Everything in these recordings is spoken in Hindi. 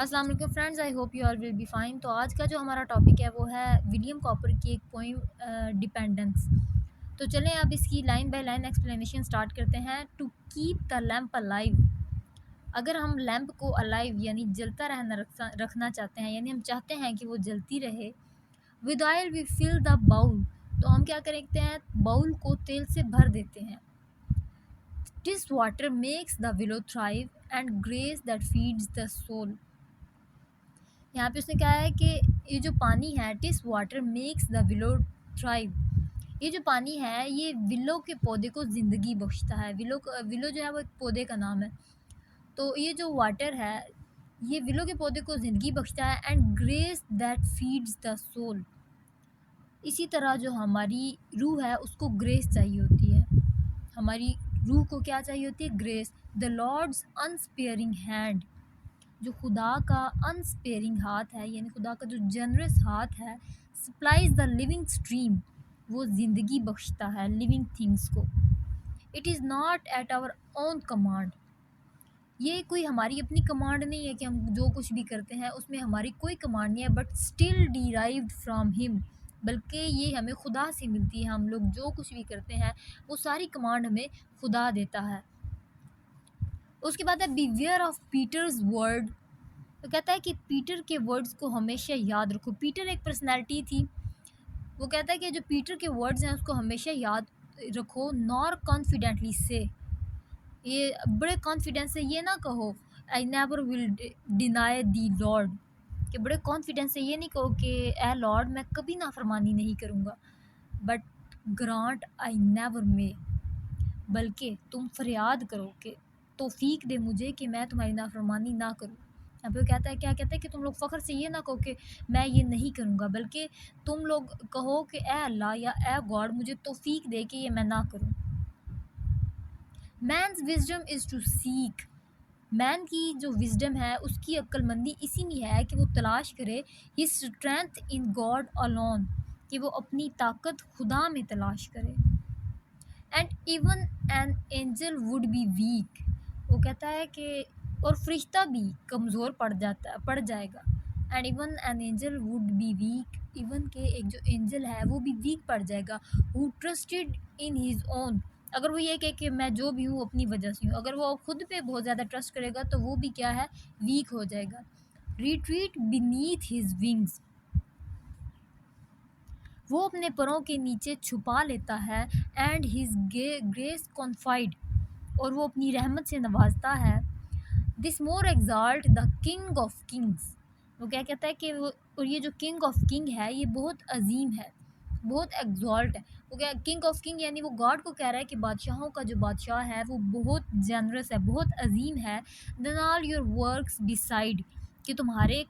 अस्सलाम वालेकुम friends, I hope you all will be fine. तो आज का जो हमारा टॉपिक है वो है विलियम कॉपर की एक पोइम डिपेंडेंस। तो चलें अब इसकी line by line explanation start करते हैं। To keep the lamp alive, अगर हम लैम्प को अलाइव यानी जलता रखना चाहते हैं, यानी हम चाहते हैं कि वो जलती रहे। With oil we fill the bowl, तो हम क्या करते हैं, बाउल को तेल से भर देते हैं। This water makes the willow thrive and grace that feeds the soul. यहाँ पे उसने कहा है कि ये जो पानी है, TISS water makes the willow thrive, ये जो पानी है ये विलो के पौधे को ज़िंदगी बख्शता है। विलो जो है वो एक पौधे का नाम है। तो ये जो वाटर है ये विलो के पौधे को ज़िंदगी बख्शता है। And grace that feeds the soul, इसी तरह जो हमारी रूह है उसको ग्रेस चाहिए होती है। हमारी रूह को क्या चाहिए होती है? Grace. The Lord's unsparing hand, जो खुदा का अनस्पेयरिंग हाथ है, यानी खुदा का जो जनरस हाथ है। सप्लाइज द लिविंग स्ट्रीम, वो ज़िंदगी बख्शता है लिविंग थिंग्स को। It is not at our own command, ये कोई हमारी अपनी कमांड नहीं है कि हम जो कुछ भी करते हैं उसमें हमारी कोई कमांड नहीं है। But still derived from him, बल्कि ये हमें खुदा से मिलती है। हम लोग जो कुछ भी करते हैं वो सारी कमांड हमें खुदा देता है। उसके बाद है बिवेयर ऑफ पीटर्स वर्ड, तो कहता है कि पीटर के वर्ड्स को हमेशा याद रखो। पीटर एक पर्सनैलिटी थी। वो कहता है कि जो पीटर के वर्ड्स हैं उसको हमेशा याद रखो। नॉर कॉन्फिडेंटली से, ये बड़े कॉन्फिडेंस से ये ना कहो I never will deny the Lord, कि बड़े कॉन्फिडेंस से ये नहीं कहो कि ए लॉर्ड मैं कभी नाफरमानी नहीं करूँगा। बट ग्रांट आई नेवर मे, बल्कि तुम फरियाद करो कि तौफीक दे मुझे कि मैं तुम्हारी नाफरमानी ना करूँ। यहाँ पे वो कहता है, क्या कहता है कि तुम लोग फ़ख्र से ये ना कहो कि मैं ये नहीं करूँगा, बल्कि तुम लोग कहो कि ए अल्लाह या ए गॉड मुझे तौफीक दे कि ये मैं ना करूँ। Man's wisdom is to seek, man की जो विजडम है उसकी अक्लमंदी इसी में है कि वो तलाश करे his strength in God alone, कि वो अपनी ताकत खुदा में तलाश करे। And even an angel would be weak, वो कहता है कि और फरिश्ता भी कमज़ोर पड़ जाएगा। And even an angel would be weak, even के एक जो एंजल है वो भी वीक पड़ जाएगा। Who trusted in his own, अगर वो ये कहे कि मैं जो भी हूँ अपनी वजह से हूँ, अगर वो खुद पे बहुत ज़्यादा ट्रस्ट करेगा तो वो भी क्या है, वीक हो जाएगा। रिट्रीट बीनीथ हिज विंग्स, वो अपने परों के नीचे छुपा लेता है। एंड हिज ग्रेस कॉन्फाइड, और वो अपनी रहमत से नवाजता है। This more exalt the king of kings, वो क्या कहता है कि वो, और ये जो किंग ऑफ किंग है ये बहुत अजीम है, बहुत एग्जॉल्ट है। वो क्या, किंग ऑफ किंग यानी वो गॉड को कह रहा है कि बादशाहों का जो बादशाह है वो बहुत जनरस है, बहुत अजीम है। Then all your works decide, कि तुम्हारे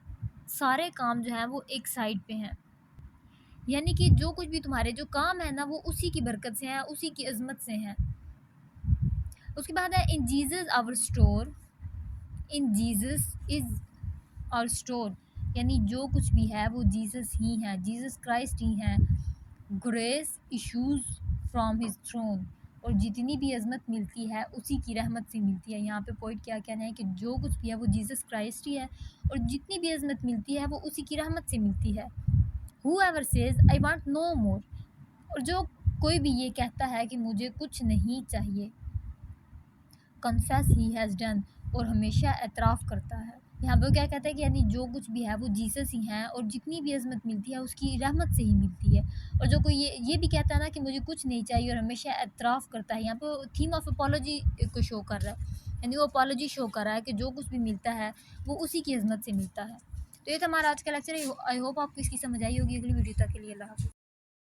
सारे काम जो हैं वो एक साइड पे हैं, यानी कि जो कुछ भी तुम्हारे जो काम है ना वो उसी की बरकत से हैं, उसी की अजमत से हैं। उसके बाद है in Jesus our store, in Jesus is our store, यानी जो कुछ भी है वो जीसस ही है, जीसस क्राइस्ट ही हैं। Grace issues from his throne, और जितनी भी अजमत मिलती है उसी की रहमत से मिलती है। यहाँ पे पॉइंट क्या कहना है कि जो कुछ भी है वो जीसस क्राइस्ट ही है, और जितनी भी अजमत मिलती है वो उसी की रहमत से मिलती है। Whoever says I want no more, और जो कोई भी ये कहता है कि मुझे कुछ नहीं चाहिए। Confess he has done, और हमेशा एतराफ़ करता है। यहाँ पे वो क्या कहता है कि यानी जो कुछ भी है वो जीसस ही हैं, और जितनी भी अजमत मिलती है उसकी रहमत से ही मिलती है। और जो कोई ये भी कहता है ना कि मुझे कुछ नहीं चाहिए और हमेशा एतराफ़ करता है, यहाँ पे थीम ऑफ अपॉलॉजी को शो कर रहा है, यानी वो अपॉलॉजी शो कर रहा है कि जो कुछ भी मिलता है वो उसी की अजमत से मिलता है। तो ये था हमारा आज का लेक्चर। आई होप आपको इसकी समझ आई होगी। अगली वीडियो तक के लिए अल्लाह हाफ़िज़।